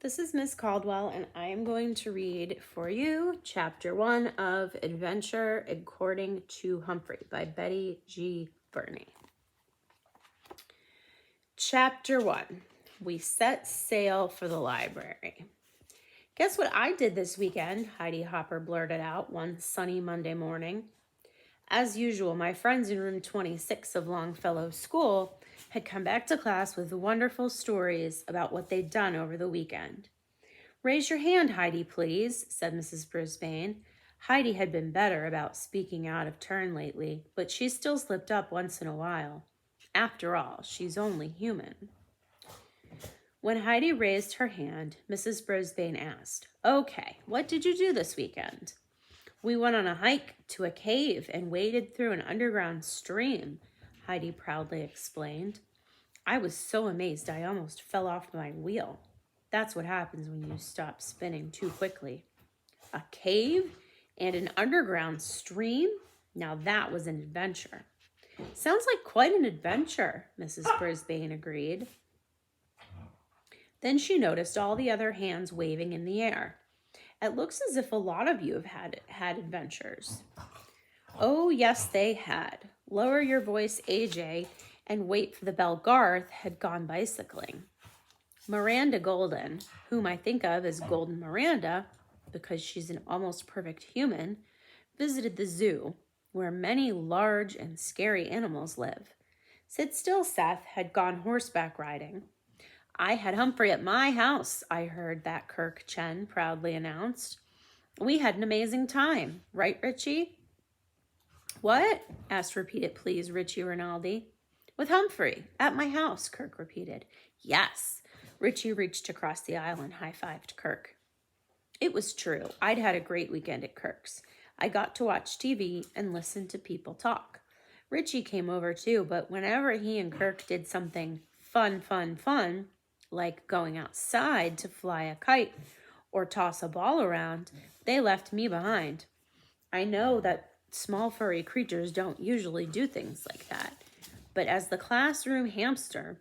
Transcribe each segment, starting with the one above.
This is Miss Caldwell, and I am going to read for you Chapter 1 of Adventure According to Humphrey by Betty G. Burney. Chapter 1. We set sail for the library. Guess what I did this weekend? Heidi Hopper blurted out one sunny Monday morning. As usual, my friends in room 26 of Longfellow School had come back to class with wonderful stories about what they'd done over the weekend. "Raise your hand, Heidi, please," said Mrs. Brisbane. Heidi had been better about speaking out of turn lately, but she still slipped up once in a while. After all, she's only human. When Heidi raised her hand, Mrs. Brisbane asked, "Okay, what did you do this weekend?" "We went on a hike to a cave and waded through an underground stream," Heidi proudly explained. "I was so amazed I almost fell off my wheel. That's what happens when you stop spinning too quickly." A cave and an underground stream? Now that was an adventure. "Sounds like quite an adventure," Mrs. Brisbane agreed. Then she noticed all the other hands waving in the air. "It looks as if a lot of you have had adventures." Oh, yes, they had. Lower your voice, AJ, and wait for the bell. Garth had gone bicycling. Miranda Golden, whom I think of as Golden Miranda because she's an almost perfect human, visited the zoo, where many large and scary animals live. Sit still, Seth had gone horseback riding. "I had Humphrey at my house," I heard that Kirk Chen proudly announced. "We had an amazing time. Right, Richie?" "What?" asked Repeat It Please Richie Rinaldi. "With Humphrey, at my house," Kirk repeated. "Yes." Richie reached across the aisle and high-fived Kirk. It was true. I'd had a great weekend at Kirk's. I got to watch TV and listen to people talk. Richie came over too, but whenever he and Kirk did something fun, like going outside to fly a kite or toss a ball around, they left me behind. I know that small furry creatures don't usually do things like that, but as the classroom hamster,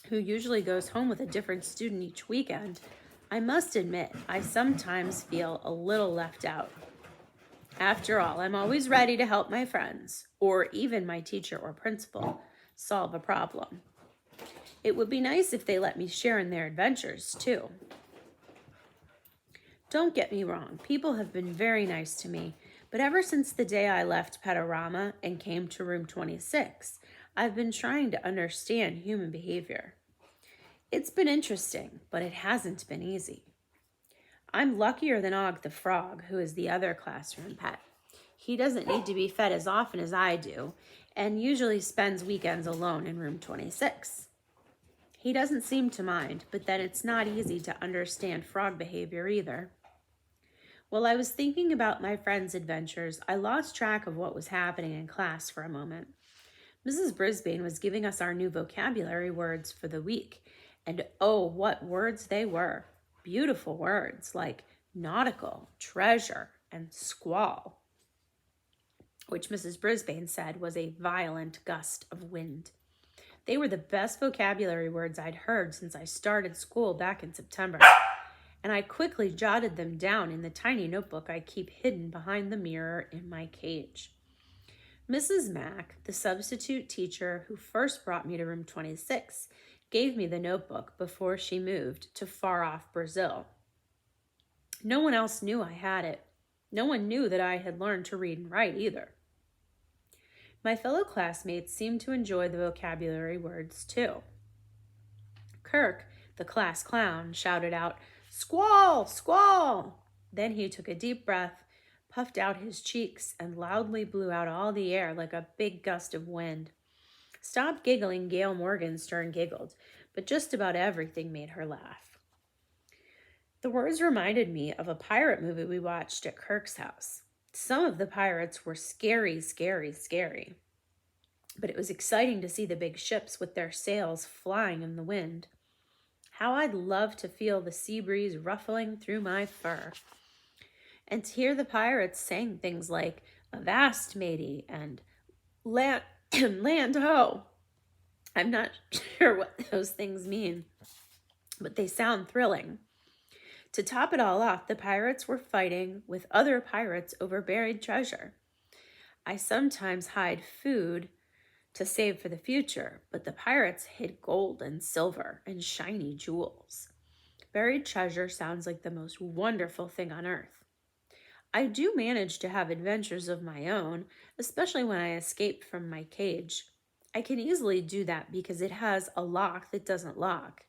who usually goes home with a different student each weekend, I must admit I sometimes feel a little left out. After all, I'm always ready to help my friends, or even my teacher or principal, solve a problem. It would be nice if they let me share in their adventures, too. Don't get me wrong, people have been very nice to me, but ever since the day I left Petarama and came to room 26, I've been trying to understand human behavior. It's been interesting, but it hasn't been easy. I'm luckier than Og the Frog, who is the other classroom pet. He doesn't need to be fed as often as I do, and usually spends weekends alone in room 26. He doesn't seem to mind, but then it's not easy to understand frog behavior either. While I was thinking about my friends' adventures, I lost track of what was happening in class for a moment. Mrs. Brisbane was giving us our new vocabulary words for the week, and oh, what words they were. Beautiful words like nautical, treasure, and squall, which Mrs. Brisbane said was a violent gust of wind. They were the best vocabulary words I'd heard since I started school back in September, and I quickly jotted them down in the tiny notebook I keep hidden behind the mirror in my cage. Mrs. Mack, the substitute teacher who first brought me to room 26, gave me the notebook before she moved to far-off Brazil. No one else knew I had it. No one knew that I had learned to read and write either. My fellow classmates seemed to enjoy the vocabulary words too. Kirk, the class clown, shouted out, "Squall! Squall!" Then he took a deep breath, puffed out his cheeks, and loudly blew out all the air like a big gust of wind. Stop giggling, Gail Morgenstern giggled, but just about everything made her laugh. The words reminded me of a pirate movie we watched at Kirk's house. Some of the pirates were scary, but it was exciting to see the big ships with their sails flying in the wind. How I'd love to feel the sea breeze ruffling through my fur, and to hear the pirates saying things like "Avast, matey," and land ho. I'm not sure what those things mean, but they sound thrilling. To top it all off, the pirates were fighting with other pirates over buried treasure. I sometimes hide food to save for the future, but the pirates hid gold and silver and shiny jewels. Buried treasure sounds like the most wonderful thing on earth. I do manage to have adventures of my own, especially when I escape from my cage. I can easily do that because it has a lock that doesn't lock.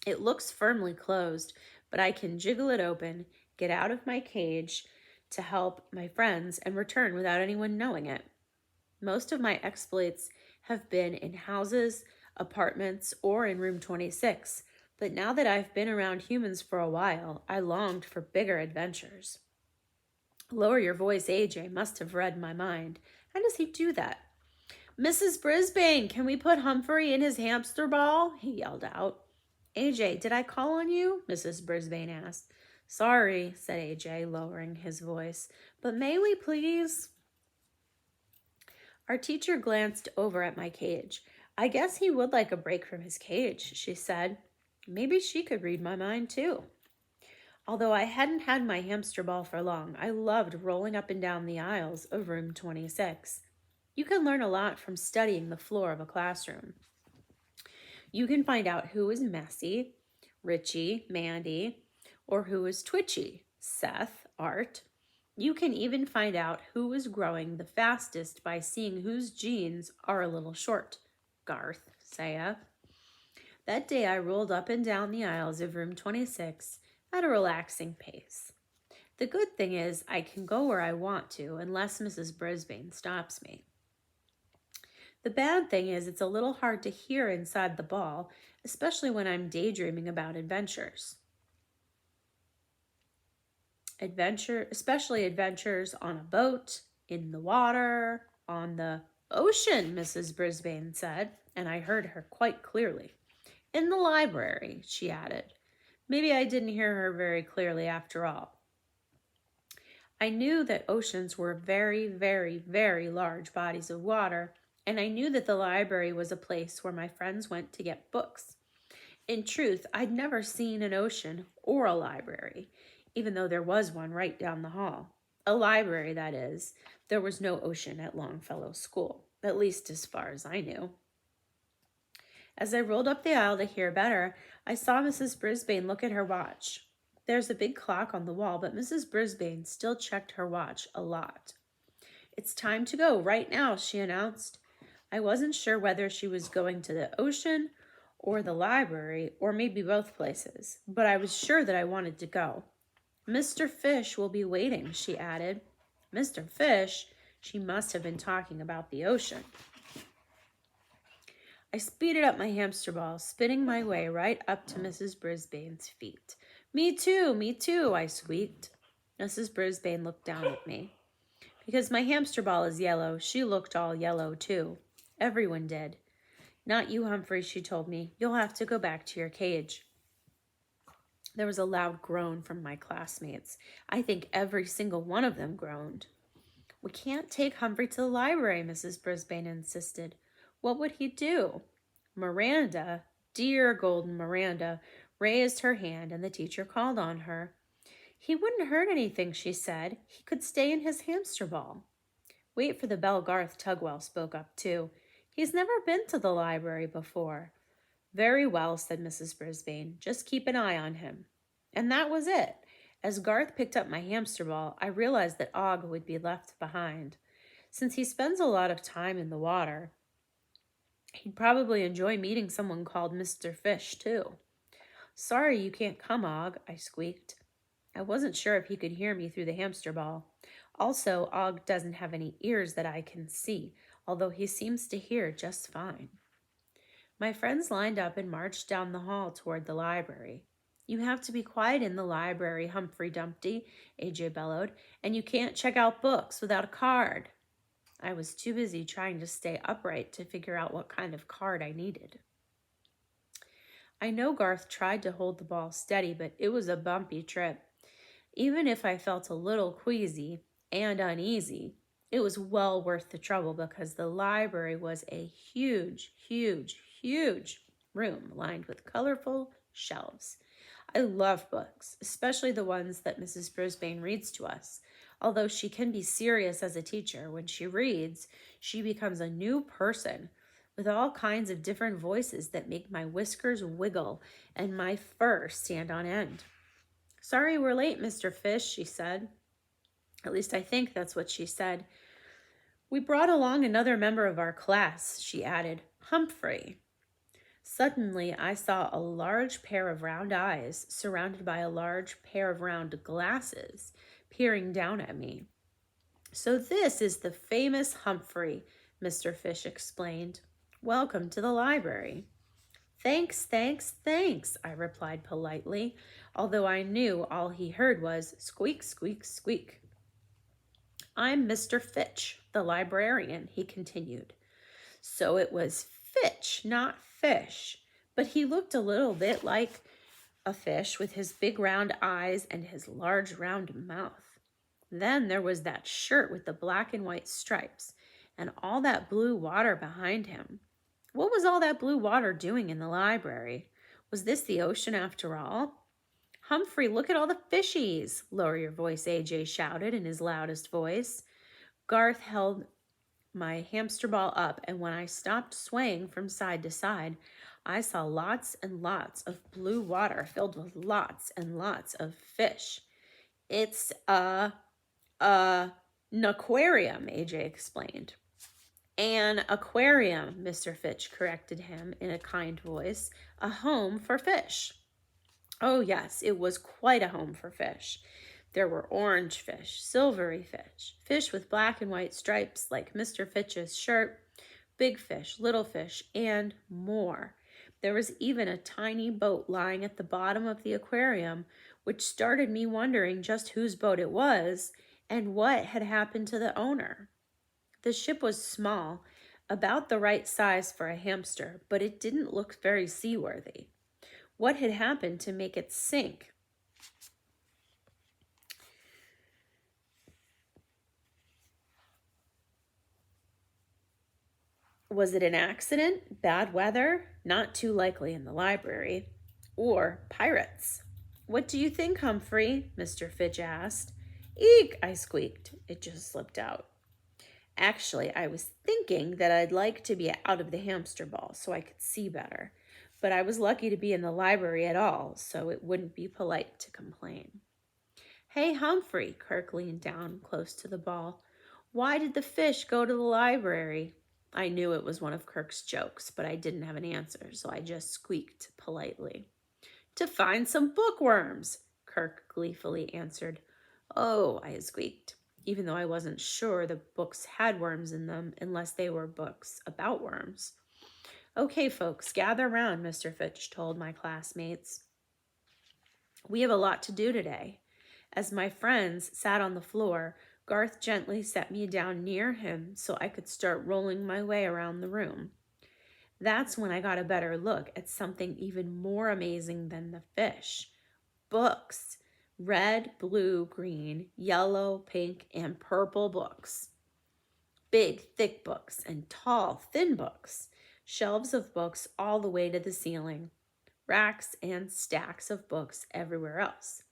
It looks firmly closed, but I can jiggle it open, get out of my cage to help my friends, and return without anyone knowing it. Most of my exploits have been in houses, apartments, or in room 26, but now that I've been around humans for a while, I longed for bigger adventures. Lower your voice, AJ must have read my mind. How does he do that? Mrs. Brisbane, can we put Humphrey in his hamster ball? He yelled out. AJ, did I call on you? Mrs. Brisbane asked. Sorry, said AJ, lowering his voice, but may we please? Our teacher glanced over at my cage. I guess he would like a break from his cage, she said. Maybe she could read my mind too. Although I hadn't had my hamster ball for long, I loved rolling up and down the aisles of room 26. You can learn a lot from studying the floor of a classroom. You can find out who is messy, Richie, Mandy, or who is twitchy, Seth, Art. You can even find out who is growing the fastest by seeing whose genes are a little short, Garth, Saya. That day I rolled up and down the aisles of room 26 at a relaxing pace. The good thing is I can go where I want to unless Mrs. Brisbane stops me. The bad thing is it's a little hard to hear inside the ball, especially when I'm daydreaming about adventures. Especially adventures on a boat, in the water, on the ocean, Mrs. Brisbane said, and I heard her quite clearly. In the library, she added. Maybe I didn't hear her very clearly after all. I knew that oceans were very, very, very large bodies of water, and I knew that the library was a place where my friends went to get books. In truth, I'd never seen an ocean or a library, even though there was one right down the hall. A library, that is. There was no ocean at Longfellow School, at least as far as I knew. As I rolled up the aisle to hear better, I saw Mrs. Brisbane look at her watch. There's a big clock on the wall, but Mrs. Brisbane still checked her watch a lot. It's time to go right now, she announced. I wasn't sure whether she was going to the ocean or the library, or maybe both places, but I was sure that I wanted to go. Mr. Fish will be waiting, she added. Mr. Fish? She must have been talking about the ocean. I speeded up my hamster ball, spinning my way right up to Mrs. Brisbane's feet. Me too, I squeaked. Mrs. Brisbane looked down at me. Because my hamster ball is yellow, she looked all yellow too. Everyone did. Not you, Humphrey, she told me. You'll have to go back to your cage. There was a loud groan from my classmates. I think every single one of them groaned. We can't take Humphrey to the library, Mrs. Brisbane insisted. What would he do? Miranda, dear golden Miranda, raised her hand and the teacher called on her. He wouldn't hurt anything, she said. He could stay in his hamster ball. Wait for the bell, Garth Tugwell spoke up too. He's never been to the library before. Very well, said Mrs. Brisbane. Just keep an eye on him. And that was it. As Garth picked up my hamster ball, I realized that Og would be left behind. Since he spends a lot of time in the water, he'd probably enjoy meeting someone called Mr. Fish, too. Sorry you can't come, Og, I squeaked. I wasn't sure if he could hear me through the hamster ball. Also, Og doesn't have any ears that I can see, although he seems to hear just fine. My friends lined up and marched down the hall toward the library. You have to be quiet in the library, Humphrey Dumpty, AJ bellowed, and you can't check out books without a card. I was too busy trying to stay upright to figure out what kind of card I needed. I know Garth tried to hold the ball steady, but it was a bumpy trip. Even if I felt a little queasy and uneasy, it was well worth the trouble because the library was a huge, huge, huge room lined with colorful, shelves. I love books, especially the ones that Mrs. Brisbane reads to us. Although she can be serious as a teacher, when she reads, she becomes a new person with all kinds of different voices that make my whiskers wiggle and my fur stand on end. "Sorry we're late, Mr. Fish," she said. At least I think that's what she said. "We brought along another member of our class," she added, "Humphrey." Suddenly, I saw a large pair of round eyes surrounded by a large pair of round glasses peering down at me. "So this is the famous Humphrey," Mr. Fish explained. "Welcome to the library." "Thanks, thanks, thanks," I replied politely, although I knew all he heard was squeak, squeak, squeak. "I'm Mr. Fitch, the librarian," he continued. So it was Fitch, not Fish, but he looked a little bit like a fish with his big round eyes and his large round mouth. Then there was that shirt with the black and white stripes and all that blue water behind him. What was all that blue water doing in the library? Was this the ocean after all? "Humphrey, look at all the fishies!" "Lower your voice," AJ shouted in his loudest voice. Garth held my hamster ball up, and when I stopped swaying from side to side, I saw lots and lots of blue water filled with lots and lots of fish. "It's an aquarium," AJ explained. "An aquarium," Mr. Fitch corrected him in a kind voice. "A home for fish." Oh yes, it was quite a home for fish. There were orange fish, silvery fish, fish with black and white stripes like Mr. Fitch's shirt, big fish, little fish, and more. There was even a tiny boat lying at the bottom of the aquarium, which started me wondering just whose boat it was and what had happened to the owner. The ship was small, about the right size for a hamster, but it didn't look very seaworthy. What had happened to make it sink? Was it an accident, bad weather, not too likely in the library, or pirates? "What do you think, Humphrey?" Mr. Fitch asked. "Eek," I squeaked. It just slipped out. Actually, I was thinking that I'd like to be out of the hamster ball so I could see better, but I was lucky to be in the library at all, so it wouldn't be polite to complain. "Hey, Humphrey," Kirk leaned down close to the ball. "Why did the fish go to the library?" I knew it was one of Kirk's jokes, but I didn't have an answer, so I just squeaked politely. "To find some bookworms," Kirk gleefully answered. "Oh," I squeaked, even though I wasn't sure the books had worms in them unless they were books about worms. "Okay, folks, gather round," Mr. Fitch told my classmates. "We have a lot to do today." As my friends sat on the floor, Garth gently set me down near him so I could start rolling my way around the room. That's when I got a better look at something even more amazing than the fish. Books. Red, blue, green, yellow, pink, and purple books. Big, thick books and tall, thin books. Shelves of books all the way to the ceiling. Racks and stacks of books everywhere else.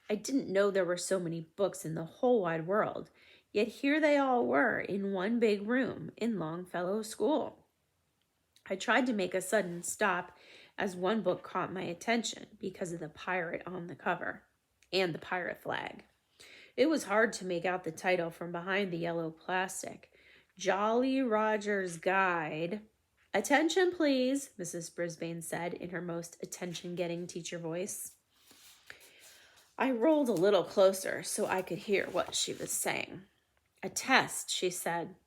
I didn't know there were so many books in the whole wide world, yet here they all were in one big room in Longfellow School. I tried to make a sudden stop as one book caught my attention because of the pirate on the cover and the pirate flag. It was hard to make out the title from behind the yellow plastic. Jolly Roger's Guide. "Attention, please," Mrs. Brisbane said in her most attention-getting teacher voice. I rolled a little closer so I could hear what she was saying. "A test," she said.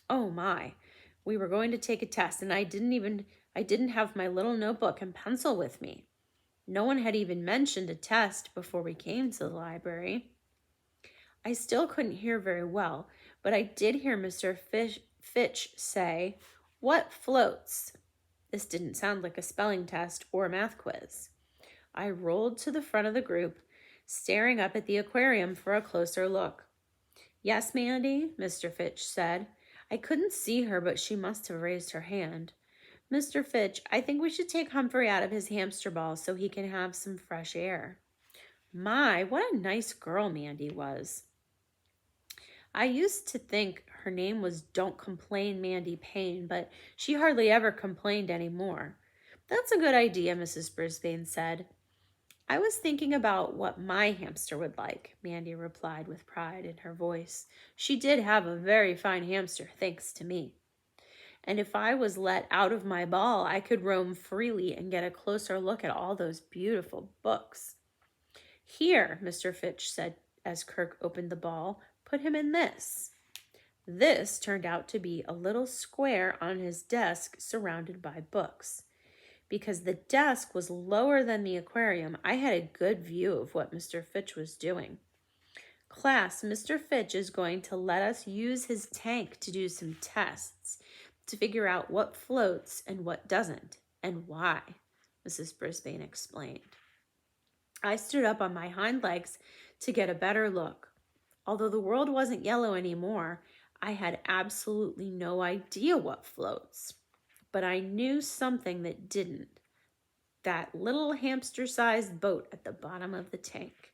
Oh my, we were going to take a test, and I didn't have my little notebook and pencil with me. No one had even mentioned a test before we came to the library. I still couldn't hear very well, but I did hear Mr. Fitch say, "What floats?" This didn't sound like a spelling test or a math quiz. I rolled to the front of the group, staring up at the aquarium for a closer look. "Yes, Mandy," Mr. Fitch said. I couldn't see her, but she must have raised her hand. Mr. Fitch, I think we should take Humphrey out of his hamster ball so he can have some fresh air. My, what a nice girl Mandy was. I used to think her name was Don't Complain Mandy Payne, but she hardly ever complained anymore. That's a good idea, Mrs. Brisbane said. I was thinking about what my hamster would like, Mandy replied with pride in her voice. She did have a very fine hamster, thanks to me. And if I was let out of my ball, I could roam freely and get a closer look at all those beautiful books. Here, Mr. Fitch said as Kirk opened the ball, put him in this. This turned out to be a little square on his desk surrounded by books. Because the desk was lower than the aquarium, I had a good view of what Mr. Fitch was doing. Class, Mr. Fitch is going to let us use his tank to do some tests to figure out what floats and what doesn't, and why, Mrs. Brisbane explained. I stood up on my hind legs to get a better look. Although the world wasn't yellow anymore, I had absolutely no idea what floats. But I knew something that didn't. That little hamster-sized boat at the bottom of the tank.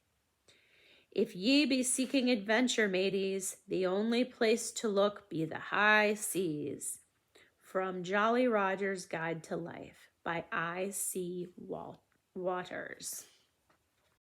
If ye be seeking adventure, mateys, the only place to look be the high seas. From Jolly Roger's Guide to Life by I.C. Waters.